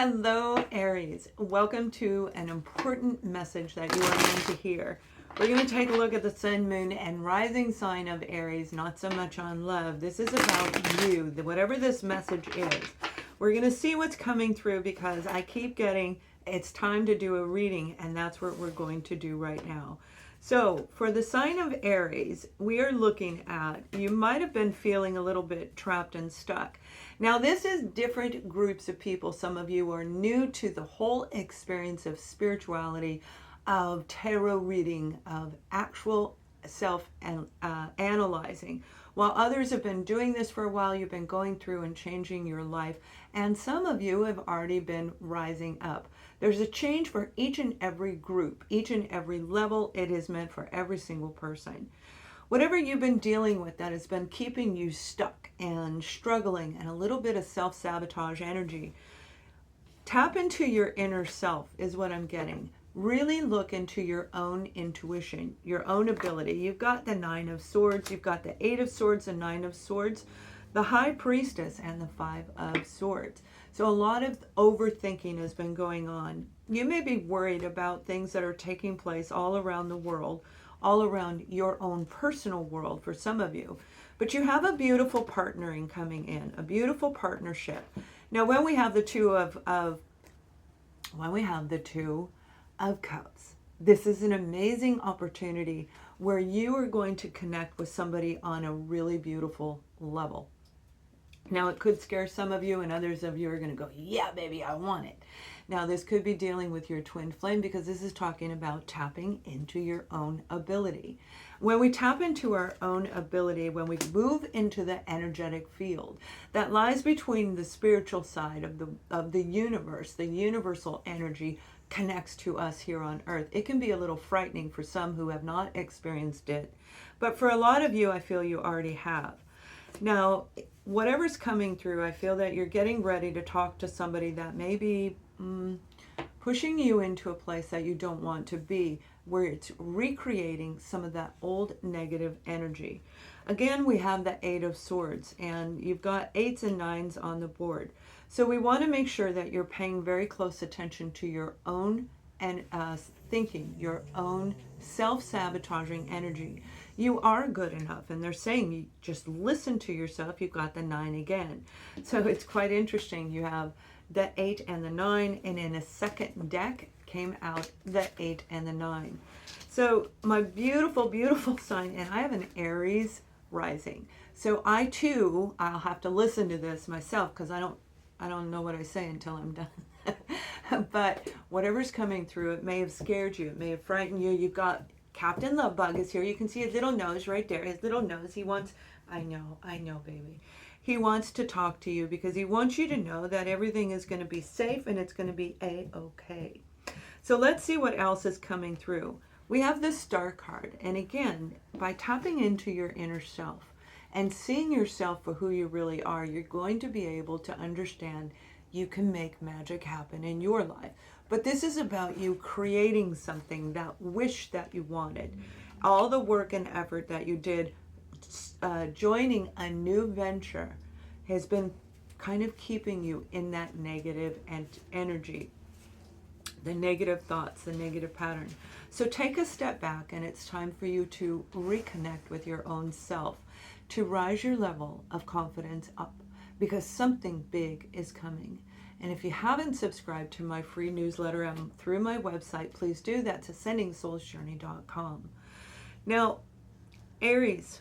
Hello, Aries. Welcome to an important message that you are meant to hear. We're going to take a look at the sun, moon, and rising sign of Aries, not so much on love. This is about you, whatever this message is. We're going to see what's coming through because I keep getting, it's time to do a reading, and that's what we're going to do right now. So for the sign of Aries, we are looking at, you might have been feeling a little bit trapped and stuck. Now this is different groups of people. Some of you are new to the whole experience of spirituality, of tarot reading, of actual self-analyzing. While others have been doing this for a while, you've been going through and changing your life. And some of you have already been rising up. There's a change for each and every group, each and every level. It is meant for every single person. Whatever you've been dealing with that has been keeping you stuck and struggling and a little bit of self-sabotage energy, tap into your inner self is what I'm getting. Really look into your own intuition, your own ability. You've got the Nine of Swords, you've got the Eight of Swords, the Nine of Swords, the High Priestess, and the Five of Swords. So a lot of overthinking has been going on. You may be worried about things that are taking place all around the world, all around your own personal world for some of you. But you have a beautiful partnering coming in, a beautiful partnership. Now when we have the Two of Cups, this is an amazing opportunity where you are going to connect with somebody on a really beautiful level. Now it could scare some of you, and others of you are going to go, yeah, baby, I want it. Now this could be dealing with your twin flame because this is talking about tapping into your own ability. When we tap into our own ability, when we move into the energetic field that lies between the spiritual side of the universe, the universal energy connects to us here on earth. It can be a little frightening for some who have not experienced it, but for a lot of you, I feel you already have. Now, whatever's coming through, I feel that you're getting ready to talk to somebody that may be pushing you into a place that you don't want to be, where it's recreating some of that old negative energy. Again, we have the Eight of Swords, and you've got eights and nines on the board. So we want to make sure that you're paying very close attention to your own thinking, your own self-sabotaging energy. You are good enough, and they're saying you just listen to yourself. You've got the 9 again. So it's quite interesting. You have the 8 and the 9, and in a second deck came out the 8 and the 9. So my beautiful, beautiful sign, and I have an Aries rising. So I too, I'll have to listen to this myself because I don't know what I say until I'm done. But whatever's coming through, it may have scared you, it may have frightened you. You've got Captain Lovebug is here. You can see his little nose right there. His little nose. He wants, I know, baby. He wants to talk to you because he wants you to know that everything is going to be safe and it's going to be a-okay. So let's see what else is coming through. We have the Star card. And again, by tapping into your inner self and seeing yourself for who you really are, you're going to be able to understand you can make magic happen in your life. But this is about you creating something, that wish that you wanted. All the work and effort that you did joining a new venture has been kind of keeping you in that negative energy, the negative thoughts, the negative pattern. So take a step back, and it's time for you to reconnect with your own self, to rise your level of confidence up, because something big is coming. And if you haven't subscribed to my free newsletter through my website, please do. That's AscendingSoulsJourney.com. Now, Aries,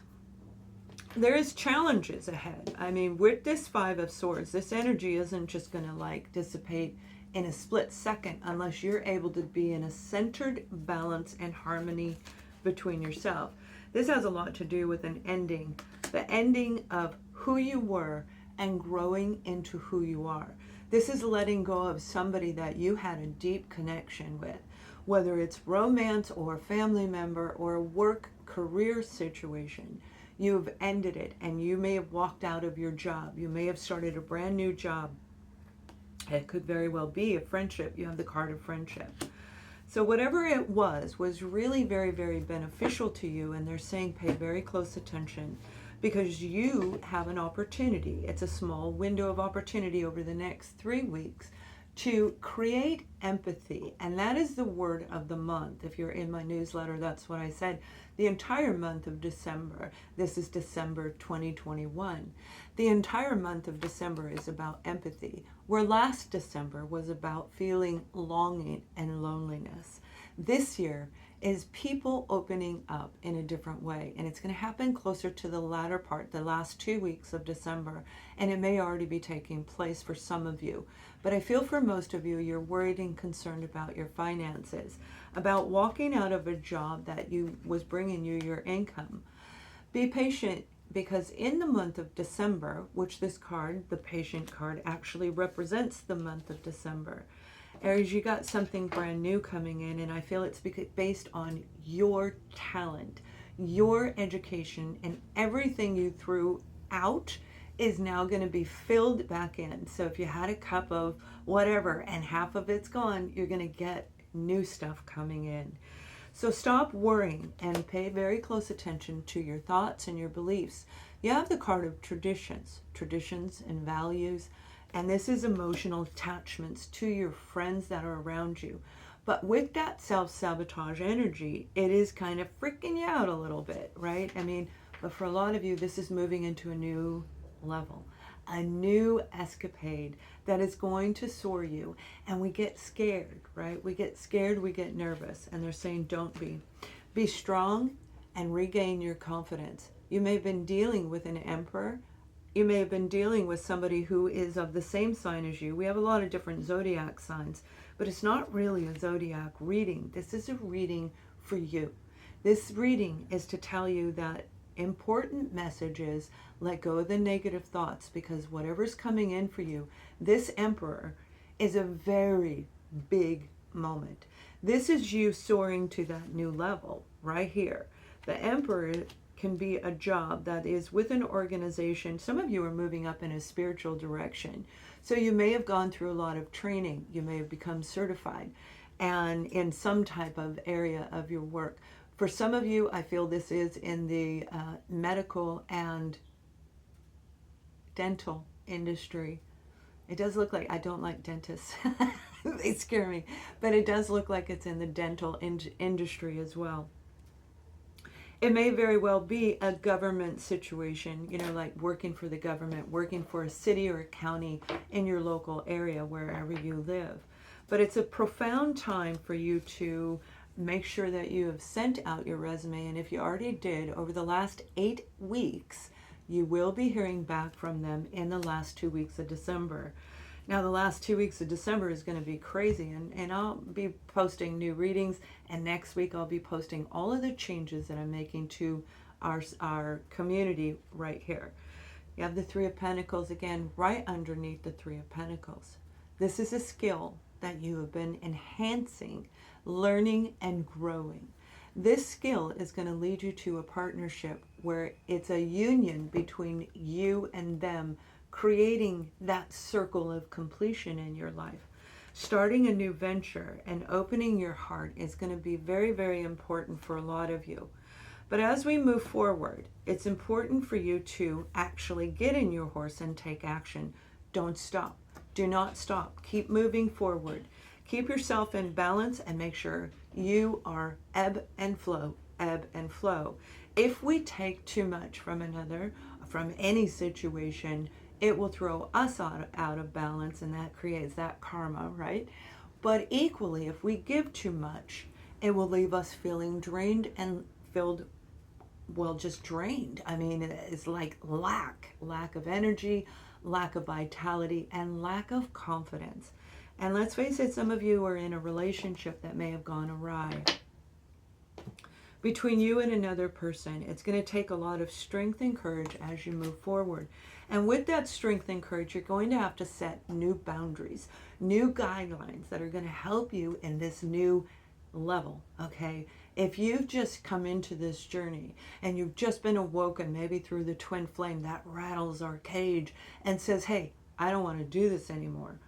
there is challenges ahead. I mean, with this Five of Swords, this energy isn't just going to like dissipate in a split second unless you're able to be in a centered balance and harmony between yourself. This has a lot to do with an ending, the ending of who you were and growing into who you are. This is letting go of somebody that you had a deep connection with, whether it's romance or a family member or a work career situation. You've ended it, and you may have walked out of your job. You may have started a brand new job. It could very well be a friendship. You have the card of friendship. So whatever it was really very, very beneficial to you, and they're saying pay very close attention because you have an opportunity. It's a small window of opportunity over the next 3 weeks to create empathy. And that is the word of the month. If you're in my newsletter, that's what I said. The entire month of December, this is December 2021, the entire month of December is about empathy, where last December was about feeling longing and loneliness. This year is people opening up in a different way, and it's going to happen closer to the latter part, the last 2 weeks of December, and it may already be taking place for some of you. But I feel for most of you, you're worried and concerned about your finances, about walking out of a job that was bringing you your income. Be patient, because in the month of December, which this card, the patient card, actually represents the month of December, Aries, you got something brand new coming in, and I feel it's based on your talent, your education, and everything you threw out is now going to be filled back in. So if you had a cup of whatever and half of it's gone, you're going to get new stuff coming in. So stop worrying and pay very close attention to your thoughts and your beliefs. You have the card of traditions and values. And this is emotional attachments to your friends that are around you. But with that self-sabotage energy, it is kind of freaking you out a little bit, right? I mean, but for a lot of you, this is moving into a new level, a new escapade that is going to soar you. And we get scared, right? We get scared, we get nervous. And they're saying, don't be. Be strong and regain your confidence. You may have been dealing with an emperor. You may have been dealing with somebody who is of the same sign as you. We have a lot of different zodiac signs, but it's not really a zodiac reading. This is a reading for you. This reading is to tell you that important messages, let go of the negative thoughts, because whatever's coming in for you, this emperor is a very big moment. This is you soaring to that new level right here. The emperor can be a job that is with an organization. Some of you are moving up in a spiritual direction. So you may have gone through a lot of training. You may have become certified and in some type of area of your work. For some of you, I feel this is in the medical and dental industry. It does look like, I don't like dentists. They scare me. But it does look like it's in the dental industry as well. It may very well be a government situation, you know, like working for the government, working for a city or a county in your local area, wherever you live. But it's a profound time for you to make sure that you have sent out your resume. And if you already did, over the last 8 weeks, you will be hearing back from them in the last 2 weeks of December. Now, the last 2 weeks of December is going to be crazy, and I'll be posting new readings, and next week I'll be posting all of the changes that I'm making to our community right here. You have the Three of Pentacles again right underneath the Three of Pentacles. This is a skill that you have been enhancing, learning, and growing. This skill is going to lead you to a partnership where it's a union between you and them, creating that circle of completion in your life. Starting a new venture and opening your heart is going to be very, very important for a lot of you. But as we move forward, it's important for you to actually get in your horse and take action. Don't stop. Do not stop. Keep moving forward. Keep yourself in balance and make sure you are ebb and flow, ebb and flow. If we take too much from another, from any situation, it will throw us out of balance, and that creates that karma, right? But equally, if we give too much, it will leave us feeling drained and filled, well, just drained. I mean, it's like lack of energy, lack of vitality, and lack of confidence. And let's face it, some of you are in a relationship that may have gone awry. Between you and another person, it's going to take a lot of strength and courage as you move forward. And with that strength and courage, you're going to have to set new boundaries, new guidelines that are going to help you in this new level, okay? If you've just come into this journey and you've just been awoken, maybe through the twin flame that rattles our cage and says, hey, I don't want to do this anymore.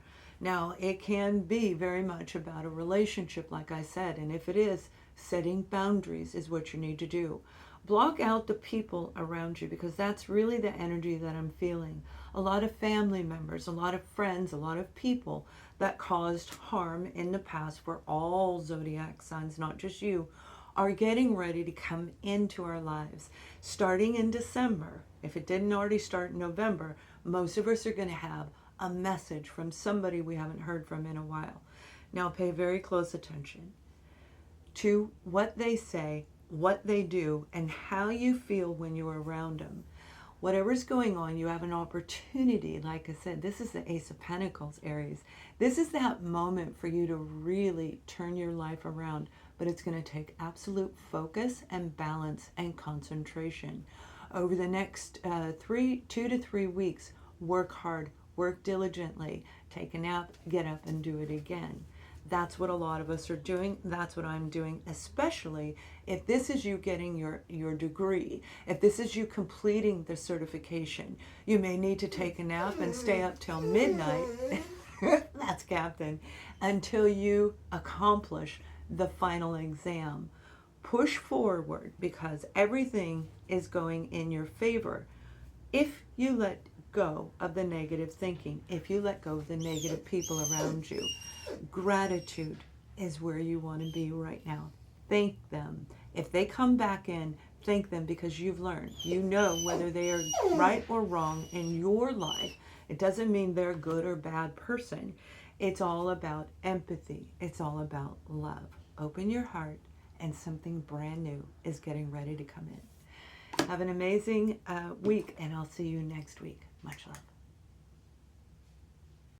Now, it can be very much about a relationship, like I said, and if it is, setting boundaries is what you need to do. Block out the people around you, because that's really the energy that I'm feeling. A lot of family members, a lot of friends, a lot of people that caused harm in the past for all zodiac signs, not just you, are getting ready to come into our lives. Starting in December, if it didn't already start in November, most of us are going to have a message from somebody we haven't heard from in a while. Now pay very close attention to what they say, what they do, and how you feel when you're around them. Whatever's going on, you have an opportunity. Like I said, this is the Ace of Pentacles, Aries. This is that moment for you to really turn your life around, but it's going to take absolute focus and balance and concentration. Over the next 2 to 3 weeks, work hard, work diligently, take a nap, get up and do it again. That's what a lot of us are doing. That's what I'm doing, especially if this is you getting your degree. If this is you completing the certification, you may need to take a nap and stay up till midnight. That's Captain. Until you accomplish the final exam. Push forward, because everything is going in your favor. If you let go of the negative thinking, if you let go of the negative people around you, gratitude is where you want to be right now. Thank them. If they come back in, thank them, because you've learned. You know whether they are right or wrong in your life. It doesn't mean they're a good or bad person. It's all about empathy. It's all about love. Open your heart, and something brand new is getting ready to come in. Have an amazing week, and I'll see you next week. Much love.